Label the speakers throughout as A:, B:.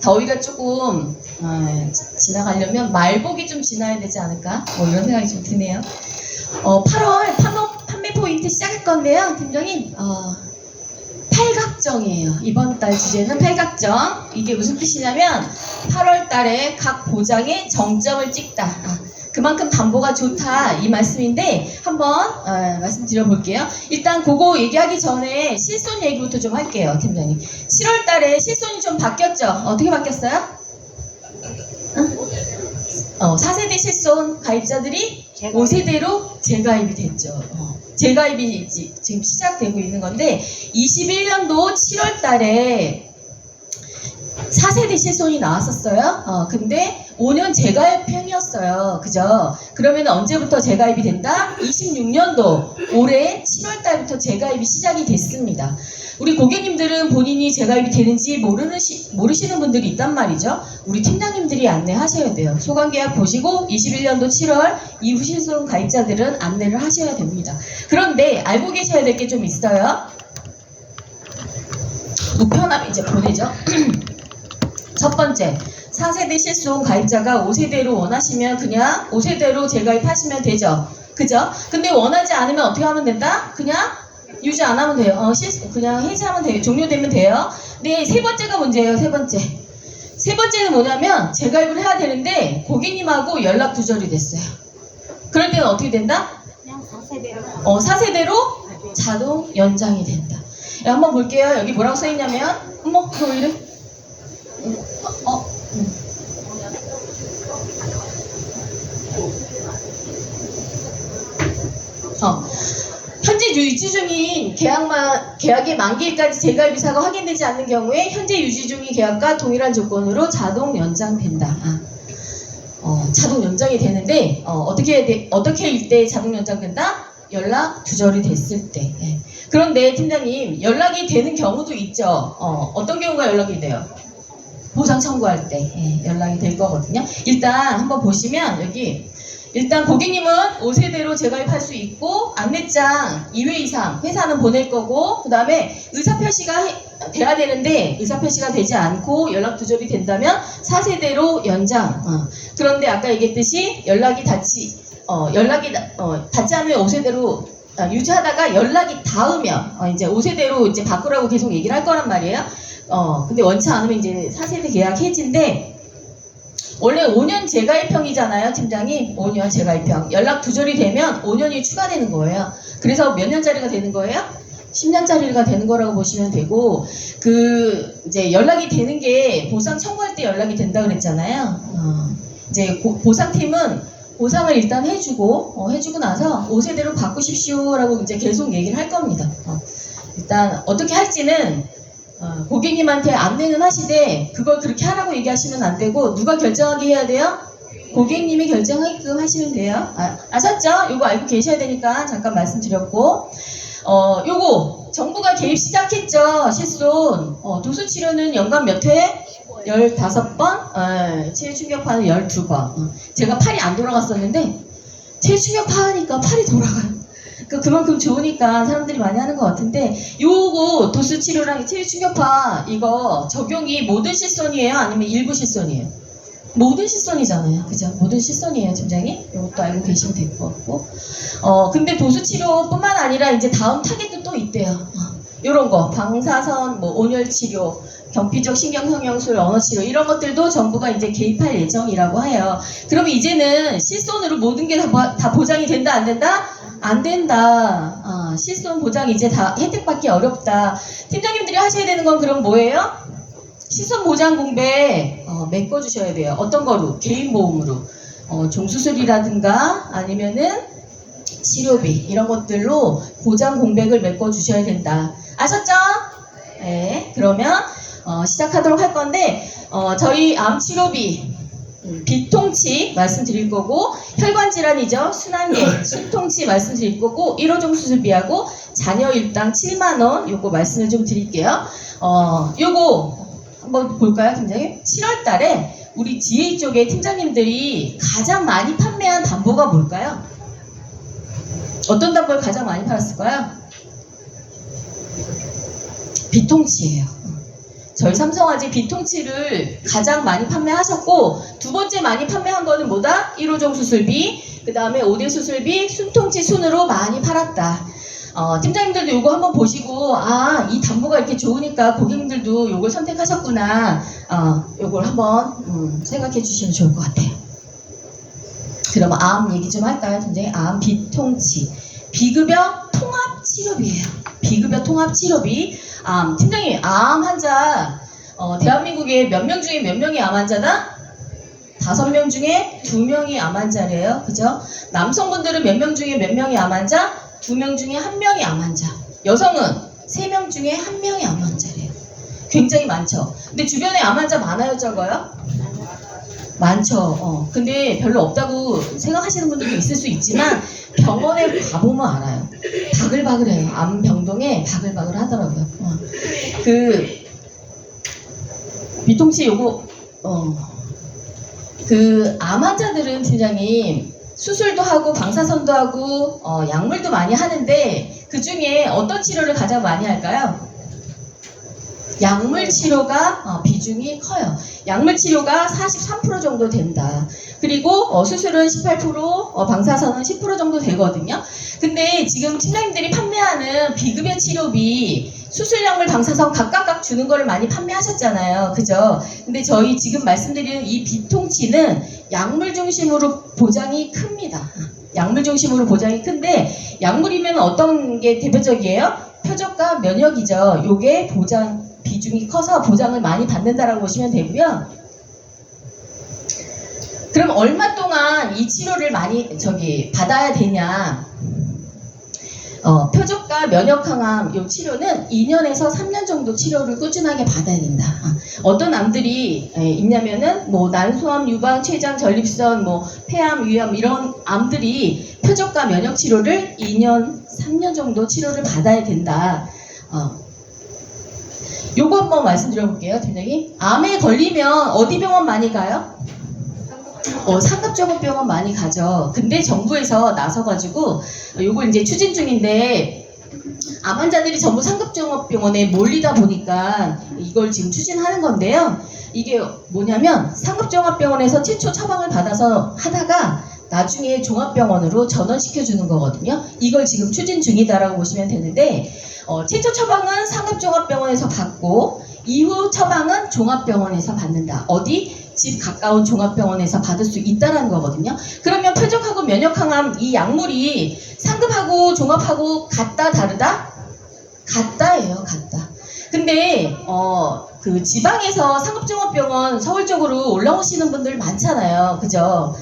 A: 더위가 조금 지나가려면 말복이 좀 지나야 되지 않을까? 뭐 이런 생각이 좀 드네요. 8월 판매 포인트 시작할 건데요, 팀장님. 팔각정이에요. 이번 달 주제는 팔각정. 이게 무슨 뜻이냐면 8월 달에 각 보장에 정점을 찍다. 그만큼 담보가 좋다 이 말씀인데 한번 말씀드려 볼게요. 일단 그거 얘기하기 전에 실손 얘기부터 좀 할게요, 팀장님. 7월 달에 실손이 좀 바뀌었죠? 어떻게 바뀌었어요? 4세대 실손 가입자들이 5세대로 재가입이 됐죠. 재가입이 지금 시작되고 있는 건데 21년도 7월 달에 4세대 실손이 나왔었어요. 근데 5년 재가입형이었어요. 그죠? 그러면 언제부터 재가입이 된다? 26년도 올해 7월 달부터 재가입이 시작이 됐습니다. 우리 고객님들은 본인이 재가입이 되는지 모르시는 분들이 있단 말이죠. 우리 팀장님들이 안내하셔야 돼요. 소관계약 보시고 21년도 7월 이후 실손 가입자들은 안내를 하셔야 됩니다. 그런데 알고 계셔야 될 게 좀 있어요. 우편함 이제 보내죠. 첫 번째, 4세대 실손 가입자가 5세대로 원하시면 그냥 5세대로 재가입하시면 되죠. 그죠? 근데 원하지 않으면 어떻게 하면 된다? 그냥 유지 안 하면 돼요. 그냥 해지하면 돼요. 종료되면 돼요. 네, 세 번째가 문제예요. 세 번째. 세 번째는 뭐냐면 재가입을 해야 되는데 고객님하고 연락 두절이 됐어요. 그럴 때는 어떻게 된다?
B: 그냥 4세대로.
A: 4세대로 자동 연장이 된다. 한번 볼게요. 여기 뭐라고 써있냐면, 어머, 그거 왜 이래? 현재 유지 중인 계약의 만기일까지 재가입 이사가 확인되지 않는 경우에 현재 유지 중인 계약과 동일한 조건으로 자동 연장된다. 자동 연장이 되는데 어떻게 할 때 자동 연장된다? 연락 두절이 됐을 때. 그런데 팀장님 연락이 되는 경우도 있죠. 어떤 경우가 연락이 돼요? 보상 청구할 때 연락이 될 거거든요. 일단 한번 보시면 여기 일단 고객님은 5세대로 재가입할 수 있고 안내장 2회 이상 회사는 보낼 거고 그 다음에 의사표시가 돼야 되는데 의사표시가 되지 않고 연락 두절이 된다면 4세대로 연장. 그런데 아까 얘기했듯이 연락이 닿지 않으면 5세대로 유지하다가 연락이 닿으면 이제 5세대로 이제 바꾸라고 계속 얘기를 할 거란 말이에요. 근데 원치 않으면 이제 4세대 계약 해지인데 원래 5년 재가입형이잖아요, 팀장님. 5년 재가입형. 연락 두절이 되면 5년이 추가되는 거예요. 그래서 몇 년짜리가 되는 거예요? 10년짜리가 되는 거라고 보시면 되고, 이제 연락이 되는 게 보상 청구할 때 연락이 된다 그랬잖아요. 이제 보상팀은 보상을 일단 해주고 나서 5세대로 바꾸십시오라고 이제 계속 얘기를 할 겁니다. 일단 어떻게 할지는 고객님한테 안내는 하시되 그걸 그렇게 하라고 얘기하시면 안 되고 누가 결정하게 해야 돼요? 고객님이 결정하게끔 하시면 돼요. 아셨죠? 요거 알고 계셔야 되니까 잠깐 말씀드렸고 요거 정부가 개입 시작했죠. 실손 도수치료는 연간 몇 회? 15번? 체외충격파는 12번. 제가 팔이 안 돌아갔었는데 체외충격파 하니까 팔이 돌아가요. 그만큼 좋으니까 사람들이 많이 하는 것 같은데 요거 도수치료랑 체외충격파 이거 적용이 모든 실손이에요? 아니면 일부 실손이에요? 모든 실손이잖아요. 그죠? 모든 실손이에요, 팀장님. 이것도 알고 계시면 될 것 같고 근데 도수치료뿐만 아니라 이제 다음 타겟도 또 있대요. 요런 거 방사선, 온열치료, 경피적 신경성형술, 언어치료 이런 것들도 정부가 이제 개입할 예정이라고 해요. 그러면 이제는 실손으로 모든 게 다 보장이 된다, 안 된다? 안 된다. 실손 보장 이제 다 혜택받기 어렵다. 팀장님들이 하셔야 되는 건 그럼 뭐예요? 실손 보장 공백 메꿔주셔야 돼요. 어떤 거로? 개인 보험으로. 종수술이라든가 아니면은 치료비 이런 것들로 보장 공백을 메꿔주셔야 된다. 아셨죠? 네. 그러면 시작하도록 할 건데 저희 암 치료비 비통치 말씀드릴 거고 혈관질환이죠. 순환계 순통치 말씀드릴 거고 1호종 수술비하고 자녀 일당 7만원 요거 말씀을 좀 드릴게요. 요거 한번 볼까요, 팀장님? 7월 달에 우리 GA 쪽에 팀장님들이 가장 많이 판매한 담보가 뭘까요? 어떤 담보를 가장 많이 팔았을까요? 비통치예요. 저희 삼성화재 비통치를 가장 많이 판매하셨고, 두 번째 많이 판매한 거는 뭐다? 1호종 수술비, 그 다음에 5대 수술비, 순통치 순으로 많이 팔았다. 팀장님들도 이거 한번 보시고, 이 담보가 이렇게 좋으니까 고객님들도 이걸 선택하셨구나. 이걸 한번 생각해 주시면 좋을 것 같아요. 그럼 암 얘기 좀 할까요, 팀장님? 암 비통치. 비급여 통합치료비예요. 비급여 통합치료비. 팀장님, 암 환자, 대한민국에 몇 명 중에 몇 명이 암 환자다? 5명 중에 2명이 암 환자래요. 그죠? 남성분들은 몇 명 중에 몇 명이 암 환자? 2명 중에 1명이 암 환자. 여성은 3명 중에 1명이 암 환자래요. 굉장히 많죠. 근데 주변에 암 환자 많아요, 적어요? 많죠. 근데 별로 없다고 생각하시는 분들도 있을 수 있지만 병원에 가보면 알아요. 바글바글해요. 암병동에 바글바글 하더라고요. 그 비통치 요거 그 암 환자들은 팀장님 수술도 하고 방사선도 하고 약물도 많이 하는데 그 중에 어떤 치료를 가장 많이 할까요? 약물 치료가 비중이 커요. 약물 치료가 43% 정도 된다. 그리고 수술은 18%, 방사선은 10% 정도 되거든요. 근데 지금 팀장님들이 판매하는 비급여 치료비, 수술약물, 방사선 각각 주는 거를 많이 판매하셨잖아요. 그죠? 근데 저희 지금 말씀드리는 이 비통치는 약물 중심으로 보장이 큽니다. 약물 중심으로 보장이 큰데, 약물이면 어떤 게 대표적이에요? 표적과 면역이죠. 요게 보장 비중이 커서 보장을 많이 받는다라고 보시면 되고요. 그럼 얼마 동안 이 치료를 많이 받아야 되냐? 표적과 면역항암 요 치료는 2년에서 3년 정도 치료를 꾸준하게 받아야 된다. 어떤 암들이 있냐면은 뭐 난소암, 유방, 췌장, 전립선, 뭐 폐암, 위암 이런 암들이 표적과 면역 치료를 2년, 3년 정도 치료를 받아야 된다. 요거 한번 말씀드려볼게요, 팀장님. 암에 걸리면 어디 병원 많이 가요? 상급종합병원 많이 가죠. 근데 정부에서 나서가지고 요걸 이제 추진 중인데 암 환자들이 전부 상급종합병원에 몰리다 보니까 이걸 지금 추진하는 건데요. 이게 뭐냐면 상급종합병원에서 최초 처방을 받아서 하다가 나중에 종합병원으로 전원시켜주는 거거든요. 이걸 지금 추진 중이다라고 보시면 되는데 최초 처방은 상급종합병원에서 받고 이후 처방은 종합병원에서 받는다. 어디? 집 가까운 종합병원에서 받을 수 있다는 거거든요. 그러면 표적하고 면역항암 이 약물이 상급하고 종합하고 같다 다르다? 같다예요, 같다. 근데 그 지방에서 상급종합병원 서울 쪽으로 올라오시는 분들 많잖아요, 그죠?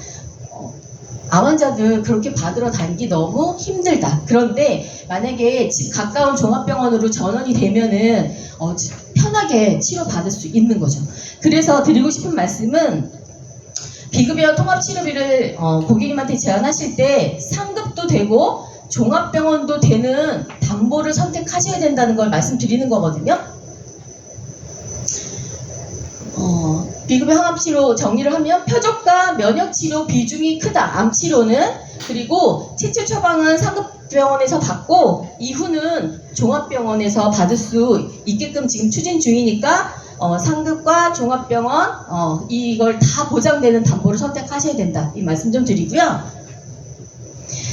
A: 암 환자들 그렇게 받으러 다니기 너무 힘들다. 그런데 만약에 집 가까운 종합병원으로 전원이 되면은 편하게 치료받을 수 있는 거죠. 그래서 드리고 싶은 말씀은 비급여 통합치료비를 고객님한테 제안하실 때 상급도 되고 종합병원도 되는 담보를 선택하셔야 된다는 걸 말씀드리는 거거든요. 비급여 항암치료 정리를 하면 표적과 면역치료 비중이 크다. 암치료는. 그리고 최초 처방은 상급병원에서 받고 이후는 종합병원에서 받을 수 있게끔 지금 추진 중이니까 상급과 종합병원 이걸 다 보장되는 담보를 선택하셔야 된다. 이 말씀 좀 드리고요.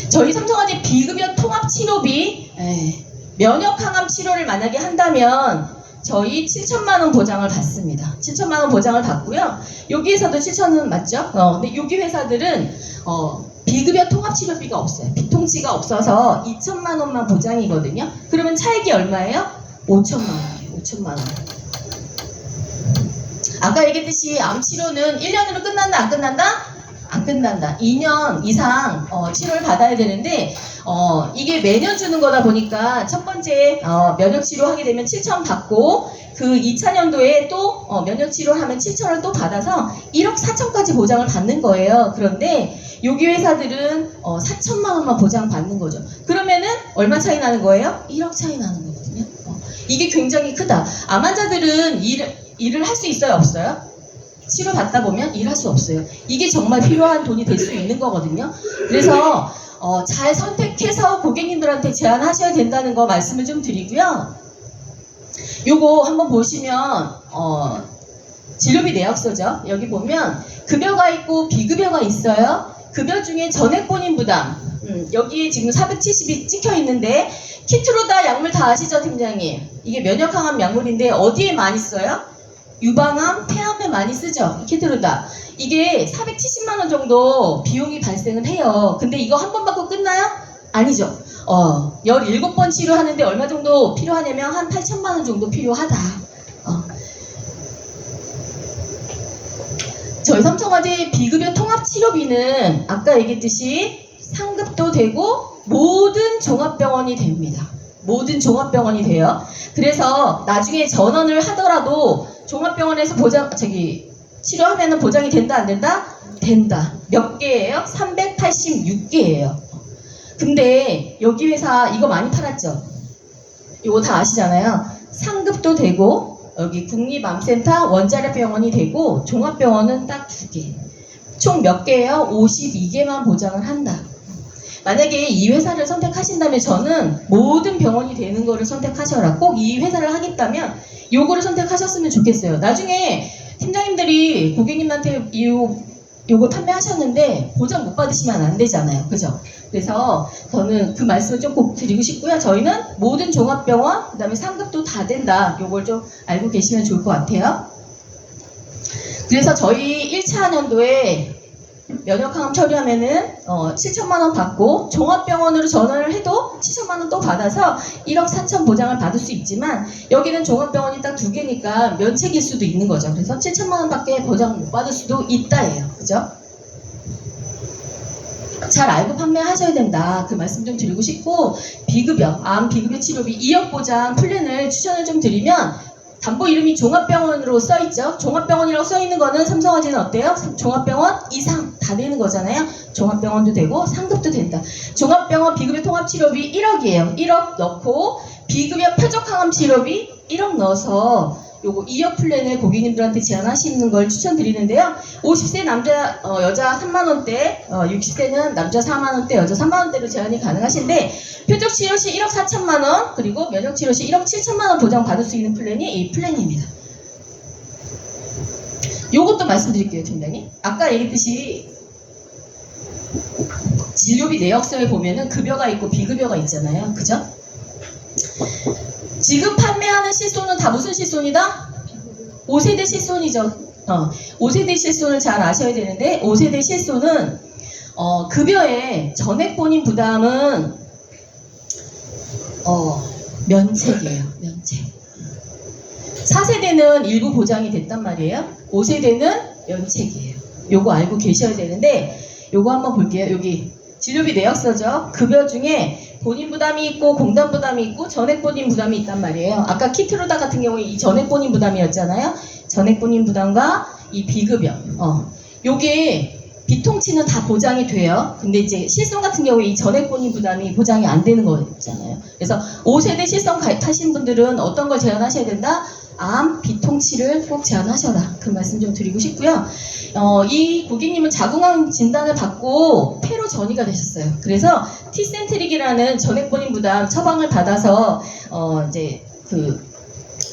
A: 저희 삼성화재 비급여 통합치료비 면역항암 치료를 만약에 한다면 저희 7천만원 보장을 받습니다. 7천만원 보장을 받고요. 여기에서도 7천원 맞죠? 근데 여기 회사들은 비급여 통합치료비가 없어요. 비통치가 없어서 2천만원만 보장이거든요. 그러면 차액이 얼마예요? 5천만원이에요. 5천만원. 아까 얘기했듯이 암치료는 1년으로 끝난다? 안 끝난다? 안 끝난다. 2년 이상 치료를 받아야 되는데 이게 매년 주는 거다 보니까 첫 번째 면역치료 하게 되면 7천 받고 그 2차년도에 또 면역치료를 하면 7천을 또 받아서 1억 4천까지 보장을 받는 거예요. 그런데 여기 회사들은 4천만 원만 보장받는 거죠. 그러면은 얼마 차이 나는 거예요? 1억 차이 나는 거거든요. 이게 굉장히 크다. 암 환자들은 일을 할 수 있어요? 없어요? 치료받다 보면 일할 수 없어요. 이게 정말 필요한 돈이 될 수 있는 거거든요. 그래서 잘 선택해서 고객님들한테 제안하셔야 된다는 거 말씀을 좀 드리고요. 요거 한번 보시면 진료비 내역서죠. 여기 보면 급여가 있고 비급여가 있어요. 급여 중에 전액 본인 부담, 여기 지금 470이 찍혀 있는데 키트로다 약물 다 아시죠, 팀장님? 이게 면역항암 약물인데 어디에 많이 써요? 유방암, 폐암에 많이 쓰죠, 키트로다. 이게 470만 원 정도 비용이 발생을 해요. 근데 이거 한 번 받고 끝나요? 아니죠. 17번 치료하는데 얼마 정도 필요하냐면 한 8천만 원 정도 필요하다. 저희 삼성화재 비급여 통합치료비는 아까 얘기했듯이 상급도 되고 모든 종합병원이 됩니다. 모든 종합병원이 돼요. 그래서 나중에 전원을 하더라도 종합병원에서 치료하면 보장이 된다 안 된다? 된다. 몇 개예요? 386개예요. 근데 여기 회사 이거 많이 팔았죠? 이거 다 아시잖아요. 상급도 되고 여기 국립암센터 원자력병원이 되고 종합병원은 딱 2개. 총 몇 개예요? 52개만 보장을 한다. 만약에 이 회사를 선택하신다면 저는 모든 병원이 되는 거를 선택하셔라. 꼭 이 회사를 하겠다면 요거를 선택하셨으면 좋겠어요. 나중에 팀장님들이 고객님한테 요거 판매하셨는데 보장 못 받으시면 안 되잖아요. 그죠? 그래서 저는 그 말씀을 좀 꼭 드리고 싶고요. 저희는 모든 종합병원, 그 다음에 상급도 다 된다. 요걸 좀 알고 계시면 좋을 것 같아요. 그래서 저희 1차 년도에 면역항암 처리하면은 7천만 원 받고 종합병원으로 전화를 해도 7천만 원 또 받아서 1억 4천 보장을 받을 수 있지만 여기는 종합병원이 딱 2개니까 면책일 수도 있는 거죠. 그래서 7천만 원밖에 보장 못 받을 수도 있다예요. 그죠? 잘 알고 판매하셔야 된다. 그 말씀 좀 드리고 싶고, 비급여, 암 비급여 치료비 2억 보장 플랜을 추천을 좀 드리면 담보 이름이 종합병원으로 써있죠. 종합병원이라고 써있는 거는 삼성화재는 어때요? 종합병원 이상 다 되는 거잖아요. 종합병원도 되고 상급도 된다. 종합병원 비급여 통합치료비 1억이에요. 1억 넣고 비급여 표적항암치료비 1억 넣어서 요거 2억 플랜을 고객님들한테 제안하시는 걸 추천드리는데요. 50세 남자, 여자 3만원대, 60세는 남자 4만원대, 여자 3만원대로 제한이 가능하신데 표적치료시 1억 4천만원, 그리고 면역치료시 1억 7천만원 보장 받을 수 있는 플랜이 이 플랜입니다. 요것도 말씀드릴게요, 팀장님. 아까 얘기했듯이 진료비 내역서에 보면은 급여가 있고 비급여가 있잖아요. 그죠? 지금 판매하는 실손은 다 무슨 실손이다? 5세대 실손이죠. 5세대 실손을 잘 아셔야 되는데 5세대 실손은 급여의 전액 본인 부담은 면책이에요. 면책. 4세대는 일부 보장이 됐단 말이에요. 5세대는 면책이에요. 요거 알고 계셔야 되는데 요거 한번 볼게요. 여기 진료비 내역서죠. 급여 중에 본인 부담이 있고 공단 부담이 있고 전액 본인 부담이 있단 말이에요. 아까 키트로다 같은 경우에 이 전액 본인 부담이었잖아요. 전액 본인 부담과 이 비급여. 요게 비통치는 다 보장이 돼요. 근데 이제 실손 같은 경우에 이 전액 본인 부담이 보장이 안 되는 거잖아요. 그래서 5세대 실손 가입하신 분들은 어떤 걸 제한하셔야 된다? 암, 비통치를 꼭 제한하셔라. 그 말씀 좀 드리고 싶고요. 이 고객님은 자궁암 진단을 받고 폐로 전이가 되셨어요. 그래서 티센트릭이라는 전액 본인 부담 처방을 받아서 이제 그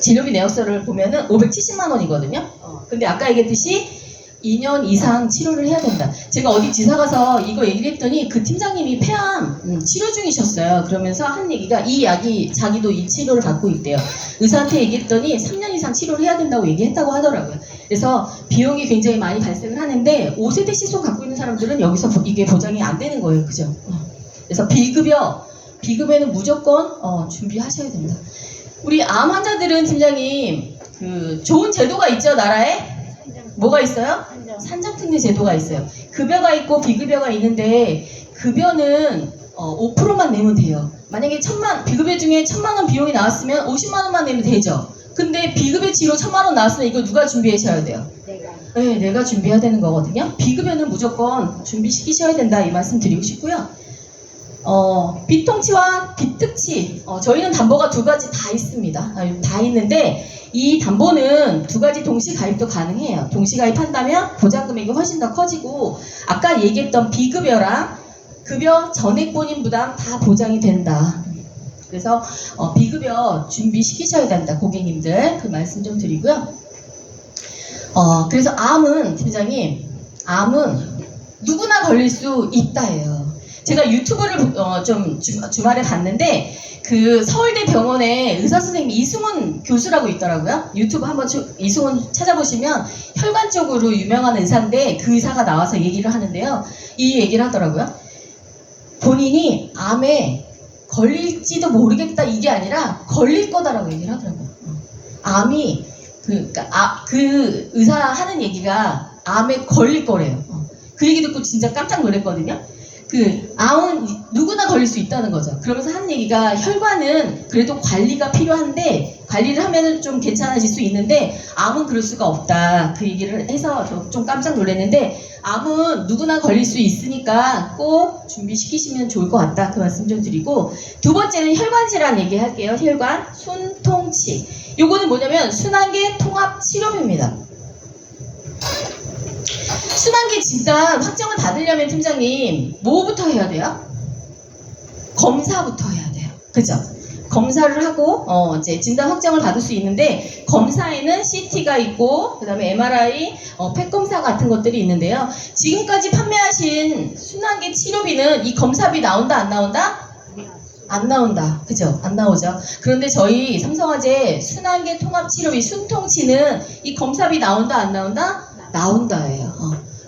A: 진료비 내역서를 보면은 570만 원이거든요. 근데 아까 얘기했듯이 2년 이상 치료를 해야 된다. 제가 어디 지사 가서 이거 얘기를 했더니 그 팀장님이 폐암 치료 중이셨어요. 그러면서 한 얘기가 이 약이 자기도 이 치료를 받고 있대요. 의사한테 얘기했더니 3년 이상 치료를 해야 된다고 얘기했다고 하더라고요. 그래서 비용이 굉장히 많이 발생을 하는데 5세대 실손 갖고 있는 사람들은 여기서 이게 보장이 안 되는 거예요. 그죠? 그래서 비급여는 무조건 준비하셔야 된다. 우리 암 환자들은 팀장님 그 좋은 제도가 있죠, 나라에? 뭐가 있어요? 산정특례 제도가 있어요. 급여가 있고 비급여가 있는데 급여는 5%만 내면 돼요. 만약에 비급여 중에 1,000만 원 비용이 나왔으면 50만 원만 내면 되죠. 근데 비급여 치료 1,000만 원 나왔으면 이거 누가 준비하셔야 돼요? 네, 내가 준비해야 되는 거거든요. 비급여는 무조건 준비시키셔야 된다 이 말씀 드리고 싶고요. 비통치와 비특치, 저희는 담보가 2가지 다 있습니다. 다 있는데 이 담보는 2가지 동시 가입도 가능해요. 동시 가입한다면 보장 금액이 훨씬 더 커지고 아까 얘기했던 비급여랑 급여 전액 본인 부담 다 보장이 된다. 그래서 비급여 준비시키셔야 된다, 고객님들. 그 말씀 좀 드리고요. 그래서 암은, 팀장님, 암은 누구나 걸릴 수 있다예요. 제가 유튜브를 좀 주말에 봤는데 그 서울대 병원에 의사 선생님 이승훈 교수라고 있더라고요. 유튜브 한번 이승훈 찾아보시면 혈관 쪽으로 유명한 의사인데 그 의사가 나와서 얘기를 하는데요. 이 얘기를 하더라고요. 본인이 암에 걸릴지도 모르겠다 이게 아니라 걸릴 거다라고 얘기를 하더라고요. 암이 그 의사 하는 얘기가 암에 걸릴 거래요. 그 얘기 듣고 진짜 깜짝 놀랐거든요. 그 암은 누구나 걸릴 수 있다는 거죠. 그러면서 하는 얘기가 혈관은 그래도 관리가 필요한데 관리를 하면은 좀 괜찮아질 수 있는데 암은 그럴 수가 없다. 그 얘기를 해서 저 좀 깜짝 놀랐는데 암은 누구나 걸릴 수 있으니까 꼭 준비시키시면 좋을 것 같다. 그 말씀 좀 드리고 두 번째는 혈관 질환 얘기할게요. 혈관 순통치. 요거는 뭐냐면 순환계 통합 치료비입니다. 순환계 진단 확정을 받으려면 팀장님 뭐부터 해야 돼요? 검사부터 해야 돼요. 그죠? 검사를 하고 이제 진단 확정을 받을 수 있는데 검사에는 CT가 있고 그다음에 MRI, 펫 검사 같은 것들이 있는데요. 지금까지 판매하신 순환계 치료비는 이 검사비 나온다 안 나온다? 안 나온다. 그죠? 안 나오죠. 그런데 저희 삼성화재 순환계 통합치료비 순통치는 이 검사비 나온다 안 나온다? 나온다예요.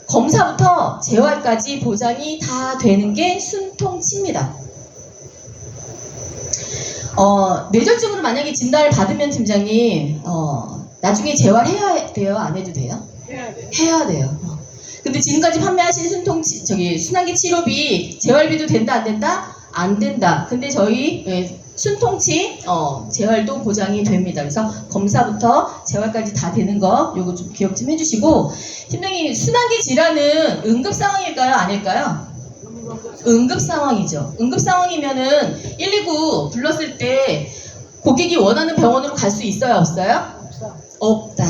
A: 검사부터 재활까지 보장이 다 되는 게 순통치입니다. 뇌졸중으로 만약에 진단을 받으면 팀장님 나중에 재활해야 돼요? 안 해도 돼요?
B: 해야 돼.
A: 해야 돼요. 근데 지금까지 판매하신 순환계 치료비 재활비도 된다 안 된다? 안 된다. 근데 저희 순통치 재활도 보장이 됩니다. 그래서 검사부터 재활까지 다 되는 거 요거 좀 기억 좀 해주시고 팀장님 순환계 질환은 응급 상황일까요? 아닐까요? 응급 상황이죠. 응급 상황이면은 119 불렀을 때 고객이 원하는 병원으로 갈 수 있어요? 없어요?
B: 없어.
A: 없다.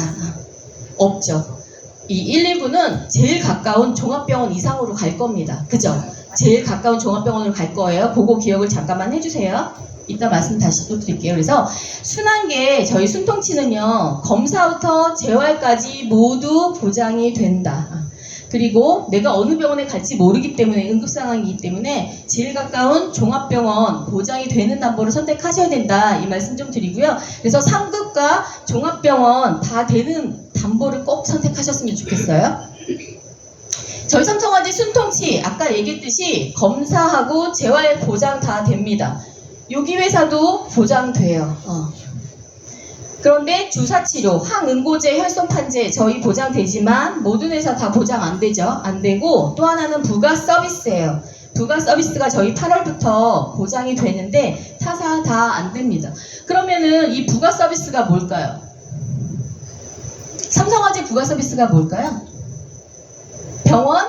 A: 없죠. 이 119는 제일 가까운 종합병원 이상으로 갈 겁니다. 그죠? 제일 가까운 종합병원으로 갈 거예요. 그거 기억을 잠깐만 해주세요. 이따 말씀 다시 또 드릴게요. 그래서 순환계 저희 순통치는요. 검사부터 재활까지 모두 보장이 된다. 그리고 내가 어느 병원에 갈지 모르기 때문에 응급상황이기 때문에 제일 가까운 종합병원 보장이 되는 담보를 선택하셔야 된다. 이 말씀 좀 드리고요. 그래서 상급과 종합병원 다 되는 담보를 꼭 선택하셨으면 좋겠어요. 저희 삼성화재 순통치 아까 얘기했듯이 검사하고 재활 보장 다 됩니다. 여기 회사도 보장돼요. 그런데 주사치료, 항응고제, 혈소판제 저희 보장되지만 모든 회사 다 보장 안 되죠. 안 되고 또 하나는 부가 서비스예요. 부가 서비스가 저희 8월부터 보장이 되는데 타사 다 안 됩니다. 그러면은 이 부가 서비스가 뭘까요? 삼성화재 부가 서비스가 뭘까요? 병원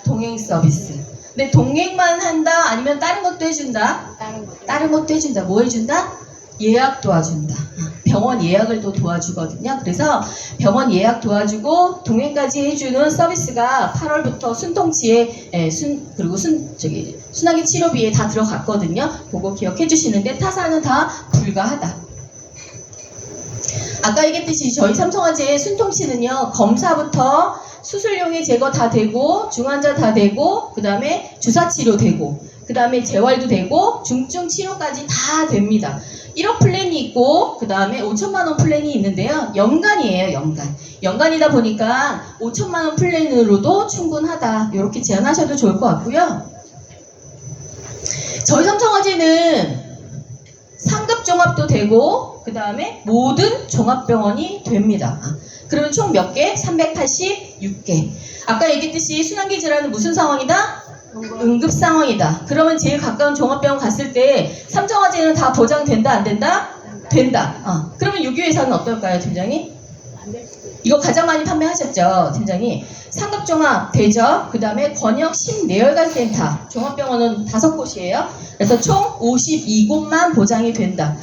A: 동행 서비스. 근데 동행만 한다 아니면 다른 것도 해준다? 다른 것도 해준다. 뭐 해준다? 예약 도와준다. 병원 예약을 또 도와주거든요. 그래서 병원 예약 도와주고 동행까지 해주는 서비스가 8월부터 순통치에 그리고 순환계 치료비에 다 들어갔거든요. 그거 기억해 주시는데 타사는 다 불가하다. 아까 얘기했듯이 저희 삼성화재의 순통치는요. 검사부터 수술용의 제거 다 되고 중환자 다 되고 그 다음에 주사치료 되고 그 다음에 재활도 되고 중증 치료까지 다 됩니다. 1억 플랜이 있고 그 다음에 5천만 원 플랜이 있는데요. 연간이에요. 연간이다 보니까 5천만 원 플랜으로도 충분하다. 이렇게 제안하셔도 좋을 것 같고요. 저희 삼성화재는 상급 종합도 되고 그 다음에 모든 종합병원이 됩니다. 그러면 총 몇 개? 386개. 아까 얘기했듯이 순환계 질환은 무슨 상황이다? 응급 상황이다. 그러면 제일 가까운 종합병원 갔을 때 삼성화재는 다 보장된다 안 된다? 된다. 그러면 유기회사는 어떨까요, 팀장님? 이거 가장 많이 판매하셨죠, 팀장님? 상급종합 되죠. 그 다음에 권역 심내혈관센터 종합병원은 5곳이에요. 그래서 총 52곳만 보장이 된다.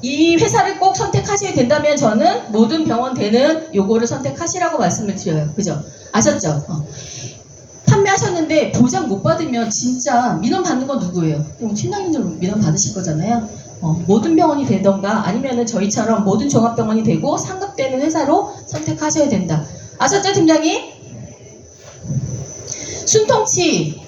A: 이 회사를 꼭 선택하셔야 된다면 저는 모든 병원 되는 요거를 선택하시라고 말씀을 드려요. 그죠? 아셨죠? 판매하셨는데 보장 못 받으면 진짜 민원 받는 건 누구예요? 팀장님들 민원 받으실 거잖아요. 모든 병원이 되던가 아니면은 저희처럼 모든 종합병원이 되고 상급되는 회사로 선택하셔야 된다. 아셨죠, 팀장님? 순통치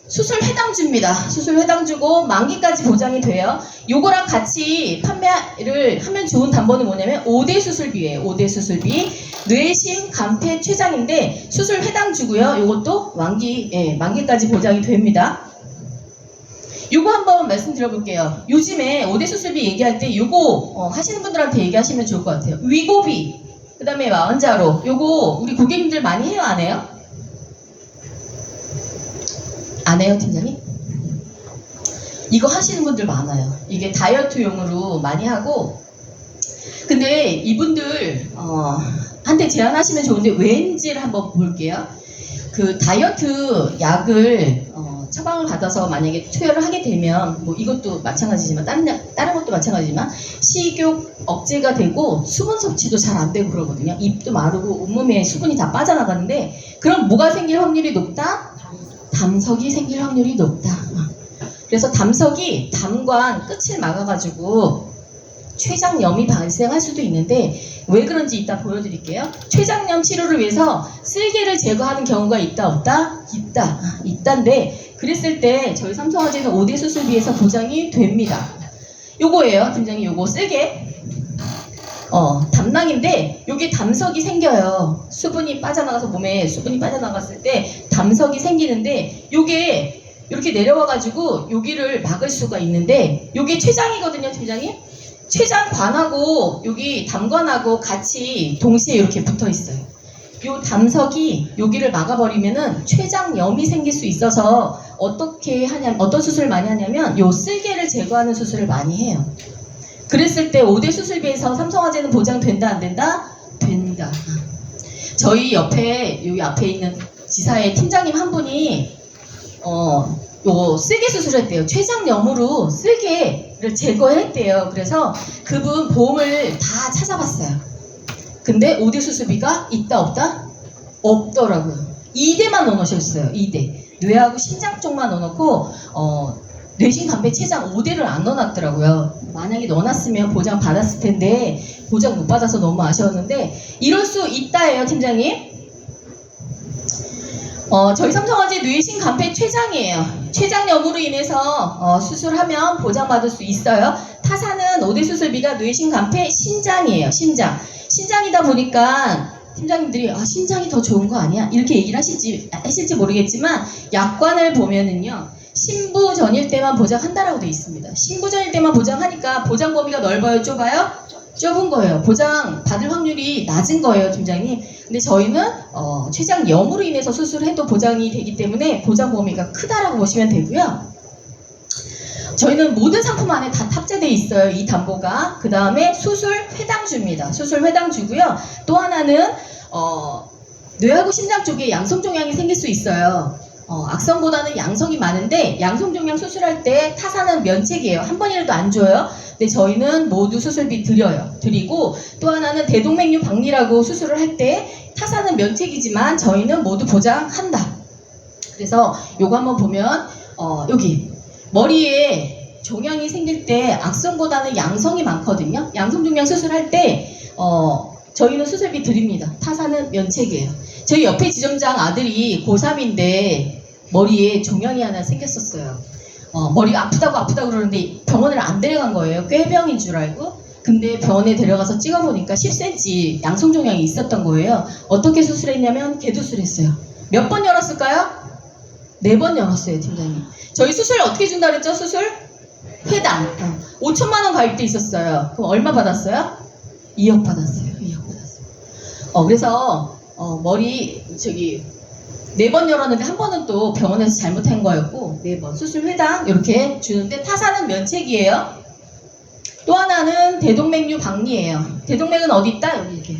A: 수술 회당주입니다. 수술 회당주고 만기까지 보장이 돼요. 요거랑 같이 판매를 하면 좋은 담보는 뭐냐면 5대 수술비예요. 5대 수술비. 뇌심, 간폐, 췌장인데 수술 회당주고요. 요것도 만기까지 보장이 됩니다. 요거 한번 말씀드려볼게요. 요즘에 5대 수술비 얘기할 때 요거 하시는 분들한테 얘기하시면 좋을 것 같아요. 위고비, 그 다음에 마흔자로. 요거 우리 고객님들 많이 해요, 안 해요? 안 해요, 팀장님? 이거 하시는 분들 많아요. 이게 다이어트용으로 많이 하고, 근데 이분들 한테 제안하시면 좋은데 왠지를 한번 볼게요. 그 다이어트 약을 처방을 받아서 만약에 투여를 하게 되면 뭐 이것도 마찬가지지만 다른 것도 마찬가지지만 식욕 억제가 되고 수분 섭취도 잘 안 되고 그러거든요. 입도 마르고 온몸에 수분이 다 빠져나가는데 그럼 뭐가 생길 확률이 높다? 담석이 생길 확률이 높다. 그래서 담석이 담관 끝을 막아가지고 췌장염이 발생할 수도 있는데 왜 그런지 이따 보여드릴게요. 췌장염 치료를 위해서 쓸개를 제거하는 경우가 있다 없다? 있다인데 그랬을 때 저희 삼성화재는 5대 수술비에서 보장이 됩니다. 요거예요, 팀장님. 요거 쓸개 담낭인데 여기 담석이 생겨요. 수분이 빠져나가서 몸에 수분이 빠져나갔을 때 담석이 생기는데 요게 이렇게 내려와가지고 여기를 막을 수가 있는데 요게 췌장이거든요, 팀장님. 췌장관하고 여기 담관하고 같이 동시에 이렇게 붙어 있어요. 요 담석이 여기를 막아버리면은 췌장염이 생길 수 있어서 어떻게 하냐면 어떤 수술을 많이 하냐면 요 쓸개를 제거하는 수술을 많이 해요. 그랬을 때 5대 수술비에서 삼성화재는 보장된다 안 된다? 된다. 저희 옆에 여기 앞에 있는 지사의 팀장님 한 분이 요 쓸개 수술했대요. 췌장염으로 쓸개를 제거했대요. 그래서 그분 보험을 다 찾아봤어요. 근데 5대 수술비가 있다 없다? 없더라고요. 2대만 넣어놓으셨어요. 2대. 뇌하고 심장 쪽만 넣어놓고 뇌신 간폐 췌장 5대를 안 넣어놨더라고요. 만약에 넣어놨으면 보장 받았을 텐데 보장 못 받아서 너무 아쉬웠는데 이럴 수 있다예요, 팀장님. 저희 삼성화재 뇌신 간폐 췌장이에요. 췌장염으로 인해서 수술하면 보장받을 수 있어요. 타사는 5대 수술비가 뇌신 간폐 신장이에요. 신장이다 보니까 팀장님들이 신장이 더 좋은 거 아니야? 이렇게 얘기를 하실지 모르겠지만 약관을 보면은요. 신부 전일 때만 보장한다라고 되어 있습니다. 신부 전일 때만 보장하니까 보장 범위가 넓어요, 좁아요? 좁은 거예요. 보장 받을 확률이 낮은 거예요, 팀장님. 근데 저희는 췌장염으로 인해서 수술해도 보장이 되기 때문에 보장 범위가 크다라고 보시면 되고요. 저희는 모든 상품 안에 다 탑재되어 있어요, 이 담보가. 그 다음에 수술 회당주입니다. 수술 회당주고요. 또 하나는 뇌하고 심장 쪽에 양성종양이 생길 수 있어요. 악성보다는 양성이 많은데 양성종양 수술할 때 타사는 면책이에요. 한 번이라도 안 줘요. 근데 저희는 모두 수술비 드리고 또 하나는 대동맥류 박리라고 수술을 할 때 타사는 면책이지만 저희는 모두 보장한다. 그래서 요거 한번 보면 여기 머리에 종양이 생길 때 악성보다는 양성이 많거든요. 양성종양 수술할 때 저희는 수술비 드립니다. 타사는 면책이에요. 저희 옆에 지점장 아들이 고3인데 머리에 종양이 하나 생겼었어요. 머리가 아프다고 그러는데 병원을 안 데려간 거예요. 꾀병인 줄 알고. 근데 병원에 데려가서 찍어보니까 10cm 양성종양이 있었던 거예요. 어떻게 수술했냐면 개도술했어요. 몇 번 열었을까요? 4번 열었어요, 팀장님. 저희 수술 어떻게 준다 그랬죠? 수술? 회당. 5천만 원 가입돼 있었어요. 그럼 얼마 받았어요? 2억 받았어요. 2억 받았어요. 그래서 머리 4번 열었는데 한 번은 또 병원에서 잘못한 거였고 4번 수술 회당 이렇게 주는데 타사는 면책이에요. 또 하나는 대동맥류 박리예요. 대동맥은 어디 있다? 여기 이렇게.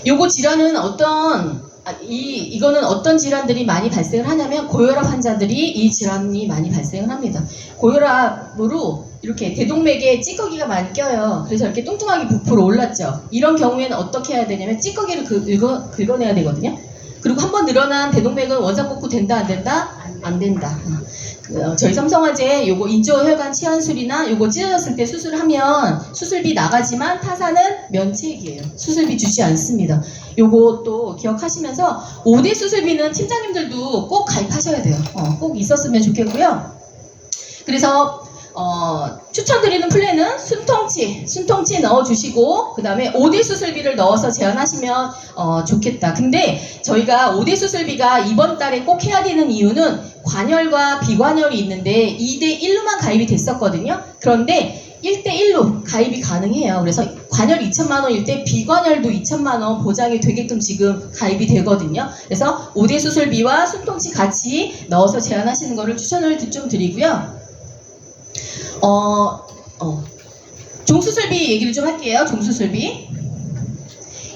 A: 요거 질환은 이거는 어떤 질환들이 많이 발생을 하냐면 고혈압 환자들이 이 질환이 많이 발생을 합니다. 고혈압으로 이렇게 대동맥에 찌꺼기가 많이 껴요. 그래서 이렇게 뚱뚱하게 부풀어 올랐죠. 이런 경우에는 어떻게 해야 되냐면 찌꺼기를 긁어내야 되거든요. 그리고 한번 늘어난 대동맥은 원상복구 된다 안 된다? 안 된다. 저희 삼성화재 요거 인조혈관 치환술이나 요거 찢어졌을 때 수술하면 수술비 나가지만 타사는 면책이에요. 수술비 주지 않습니다. 요거 또 기억하시면서 5대 수술비는 팀장님들도 꼭 가입하셔야 돼요. 꼭 있었으면 좋겠고요. 그래서 추천드리는 플랜은 숨통치 넣어주시고 그 다음에 5대 수술비를 넣어서 제한하시면 좋겠다. 근데 저희가 5대 수술비가 이번 달에 꼭 해야 되는 이유는 관열과 비관열이 있는데 2대 1로만 가입이 됐었거든요. 그런데 1대1로 가입이 가능해요. 그래서 관열 2천만 원일 때 비관열도 2천만 원 보장이 되게끔 지금 가입이 되거든요. 그래서 5대 수술비와 숨통치 같이 넣어서 제한하시는 거를 추천을 좀 드리고요. 종수술비 얘기를 좀 할게요. 종수술비.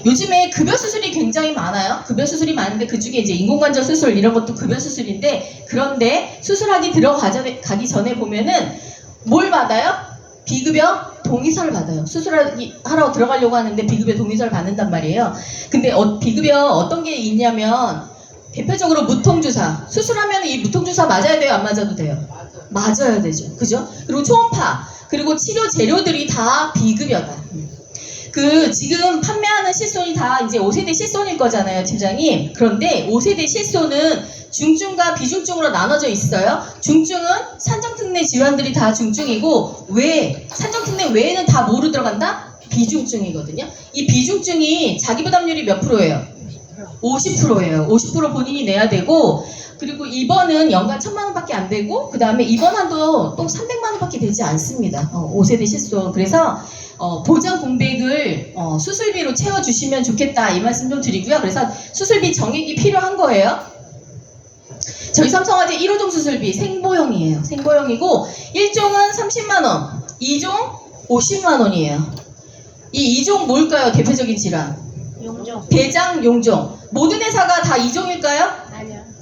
A: 요즘에 급여 수술이 굉장히 많아요. 급여 수술이 많은데 그 중에 이제 인공관절 수술 이런 것도 급여 수술인데 그런데 수술하기 들어가기 전에 보면은 뭘 받아요? 비급여 동의서를 받아요. 수술하러 들어가려고 하는데 비급여 동의서를 받는단 말이에요. 근데 비급여 어떤 게 있냐면 대표적으로 무통주사. 수술하면 이 무통주사 맞아야 돼요? 안 맞아도 돼요? 맞아야 되죠. 그죠? 그리고 초음파. 그리고 치료 재료들이 다 비급여다. 지금 판매하는 실손이 다 이제 5세대 실손일 거잖아요, 팀장님. 그런데 5세대 실손은 중증과 비중증으로 나눠져 있어요. 중증은 산정특례 질환들이 다 중증이고 산정특례 외에는 다 뭐로 들어간다? 비중증이거든요. 이 비중증이 자기부담률이 몇 프로예요? 50%예요. 50% 본인이 내야 되고 그리고 입원은 연간 1,000만 원밖에 안 되고 그 다음에 입원 한도 또 300만 원밖에 되지 않습니다. 5세대 실손. 그래서 보장 공백을 수술비로 채워주시면 좋겠다 이 말씀 좀 드리고요. 그래서 수술비 정액이 필요한 거예요. 저희 삼성화재 1호종 수술비 생보형이에요. 생보형이고 1종은 30만 원, 2종 50만 원이에요. 이 2종 뭘까요? 대표적인 질환.
B: 용종.
A: 대장 용종. 모든 회사가 다 2종일까요?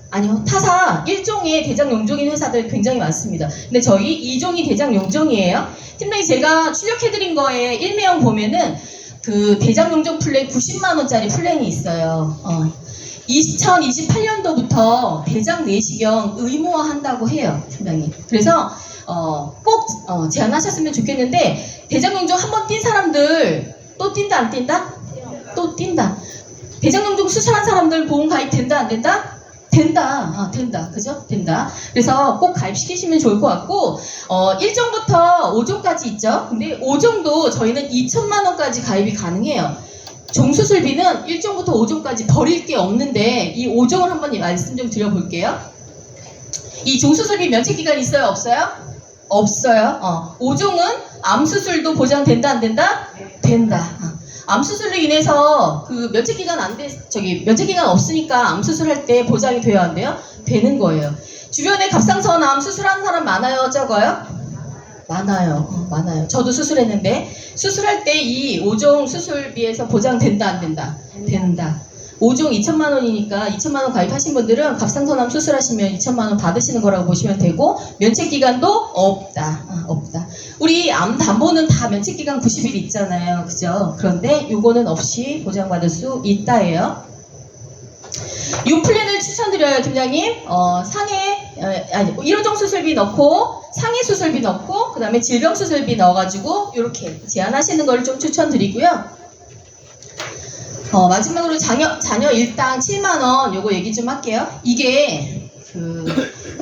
A: 아니요. 타사 1종의 대장 용종인 회사들 굉장히 많습니다. 근데 저희 2종이 대장 용종이에요. 팀장님 제가 출력해드린 거에 일매형 보면은 그 대장 용종 플랜 90만 원짜리 플랜이 있어요. 2028년도부터 대장 내시경 의무화한다고 해요, 팀장님. 그래서 꼭 제안하셨으면 좋겠는데 대장 용종 한 번 뛴 사람들 또 뛴다 안 뛴다? 또 뛴다. 대장 용종 수술한 사람들 보험 가입 된다 안 된다? 된다. 된다. 그죠? 된다. 그래서 꼭 가입시키시면 좋을 것 같고 1종부터 5종까지 있죠. 근데 5종도 저희는 2천만 원까지 가입이 가능해요. 종수술비는 1종부터 5종까지 버릴 게 없는데 이 5종을 한번 말씀 좀 드려볼게요. 이 종수술비 면책기간 있어요? 없어요? 없어요. 5종은 암수술도 보장된다 안 된다? 된다. 암수술로 인해서 그 면책기간 면책기간 없으니까 암수술할 때 보장이 돼야 한대요? 되는 거예요. 주변에 갑상선암 수술하는 사람 많아요? 적어요? 많아요. 많아요. 저도 수술했는데 수술할 때 이 5종 수술비에서 보장된다 안 된다? 된다. 5종 2천만 원이니까 2천만 원 가입하신 분들은 갑상선암 수술하시면 2천만 원 받으시는 거라고 보시면 되고 면책기간도 없다. 없다. 우리 암 담보는 다 면책기간 90일 있잖아요. 그죠? 그런데 요거는 없이 보장받을 수 있다예요. 이 플랜을 추천드려요, 팀장님. 상해 1호종 수술비 넣고 상해 수술비 넣고 그 다음에 질병 수술비 넣어가지고 이렇게 제한하시는 걸 좀 추천드리고요. 마지막으로 자녀 일당 7만 원 요거 얘기 좀 할게요. 이게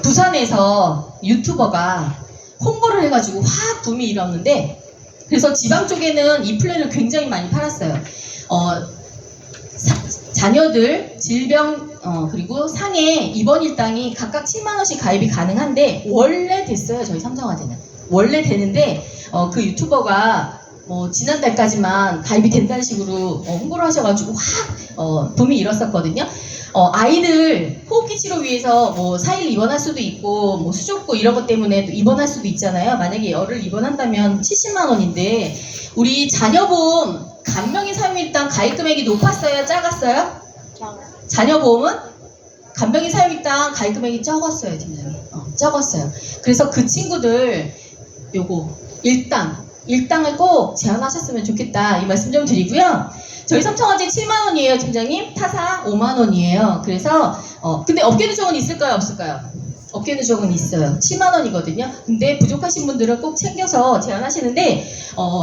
A: 부산에서 유튜버가 홍보를 해가지고 확 붐이 일었는데 그래서 지방 쪽에는 이 플랜을 굉장히 많이 팔았어요. 자녀들 질병 그리고 상해 입원 일당이 각각 7만 원씩 가입이 가능한데 원래 됐어요. 저희 삼성화재는 원래 되는데 그 유튜버가 지난달까지만 가입이 된다는 식으로 홍보를 하셔가지고 확 붐이 일었었거든요. 아이들 호흡기 치료 위해서 4일 입원할 수도 있고 수족구 이런 것 때문에 입원할 수도 있잖아요. 만약에 열을 입원한다면 70만 원인데 우리 자녀보험 간병인 사용일당 가입 금액이 높았어요? 작았어요? 자녀보험은 간병인 사용일당 가입 금액이 적었어요, 팀장님. 적었어요. 그래서 그 친구들 요거 일당을 꼭 제한하셨으면 좋겠다 이 말씀 좀 드리고요. 저희 삼성화재 7만 원이에요, 팀장님. 타사 5만 원이에요. 그래서 근데 업계조정은 있을까요, 없을까요? 어깨 누적은 있어요. 7만 원이거든요. 근데 부족하신 분들은 꼭 챙겨서 제안하시는데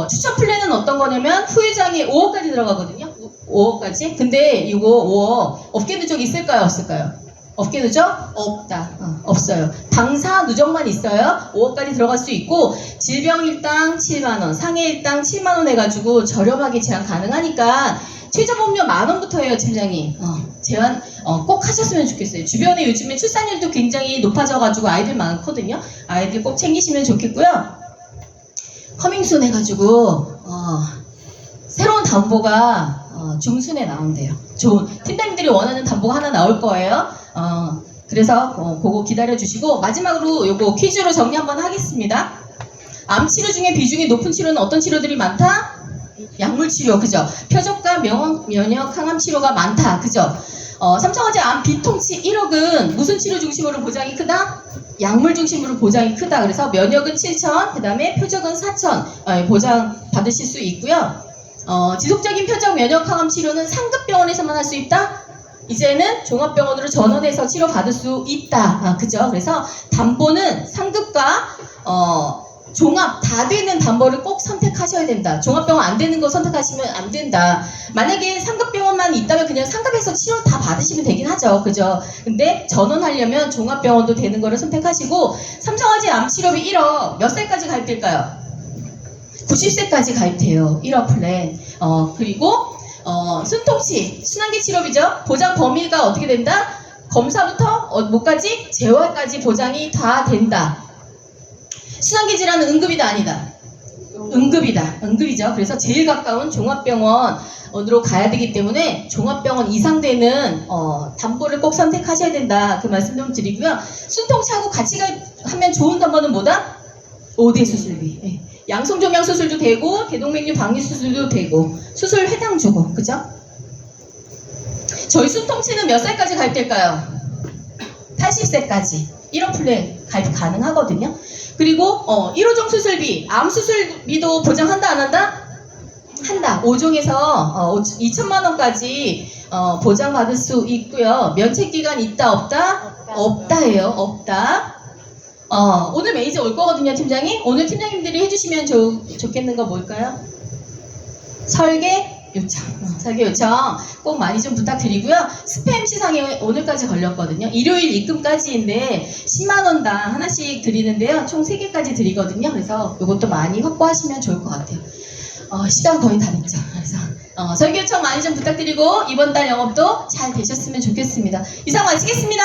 A: 추천 플랜은 어떤 거냐면 후회장에 5억까지 들어가거든요. 5억까지. 근데 이거 5억 어깨 누적 있을까요? 없을까요? 어깨 누적? 없다. 없어요. 당사 누적만 있어요. 5억까지 들어갈 수 있고 질병 일당 7만 원, 상해 일당 7만 원 해가지고 저렴하게 제한 가능하니까 최저 보험료 10,000원부터 해요, 팀장님. 제한 꼭 하셨으면 좋겠어요. 주변에 요즘에 출산율도 굉장히 높아져가지고 아이들 많거든요. 아이들 꼭 챙기시면 좋겠고요. 커밍순 해가지고 새로운 담보가 중순에 나온대요. 좋은 팀장님들이 원하는 담보가 하나 나올 거예요. 그래서 그거 기다려주시고 마지막으로 요거 퀴즈로 정리 한번 하겠습니다. 암 치료 중에 비중이 높은 치료는 어떤 치료들이 많다? 약물 치료, 그죠? 표적과 면역 항암 치료가 많다, 그죠? 삼성화재 암 비통치 1억은 무슨 치료 중심으로 보장이 크다? 약물 중심으로 보장이 크다. 그래서 면역은 7,000, 그 다음에 표적은 4,000 보장 받으실 수 있고요. 지속적인 표적 면역 항암 치료는 상급 병원에서만 할 수 있다? 이제는 종합병원으로 전원해서 치료받을 수 있다. 그죠? 그래서 담보는 상급과 종합 다 되는 담보를 꼭 선택하셔야 된다. 종합병원 안 되는 거 선택하시면 안 된다. 만약에 상급병원만 있다면 그냥 상급에서 치료 다 받으시면 되긴 하죠. 그죠? 근데 전원하려면 종합병원도 되는 거를 선택하시고 삼성화재 암치료비 1억 몇 살까지 가입될까요? 90세까지 가입돼요. 1억 플랜. 그리고 순통치, 순환기 치료비죠. 보장 범위가 어떻게 된다? 검사부터 뭐까지? 재활까지 보장이 다 된다. 순환기 질환은 응급이다 아니다? 응급이다. 응급이죠. 그래서 제일 가까운 종합병원으로 가야 되기 때문에 종합병원 이상 되는 담보를 꼭 선택하셔야 된다. 그 말씀 좀 드리고요. 순통치하고 같이 하면 좋은 담보는 뭐다? 5대 수술비. 네. 양성종양 수술도 되고 대동맥류 박리 수술도 되고 수술 회당 주고, 그죠? 저희 순통치는 몇 살까지 가입될까요? 80세까지 1억 플랜 가입 가능하거든요. 그리고 1호종 수술비, 암 수술비도 보장한다 안 한다? 한다. 5종에서 2천만 원까지 보장받을 수 있고요. 면책기간 있다 없다? 없다예요. 없다. 오늘 매니저 올 거거든요, 팀장님. 오늘 팀장님들이 해주시면 좋겠는 거 뭘까요? 설계 요청. 설계 요청 꼭 많이 좀 부탁드리고요. 스팸 시상이 오늘까지 걸렸거든요. 일요일 입금까지인데 10만 원당 하나씩 드리는데요. 총 3개까지 드리거든요. 그래서 이것도 많이 확보하시면 좋을 것 같아요. 시간 거의 다 됐죠. 그래서 설계 요청 많이 좀 부탁드리고 이번 달 영업도 잘 되셨으면 좋겠습니다. 이상 마치겠습니다.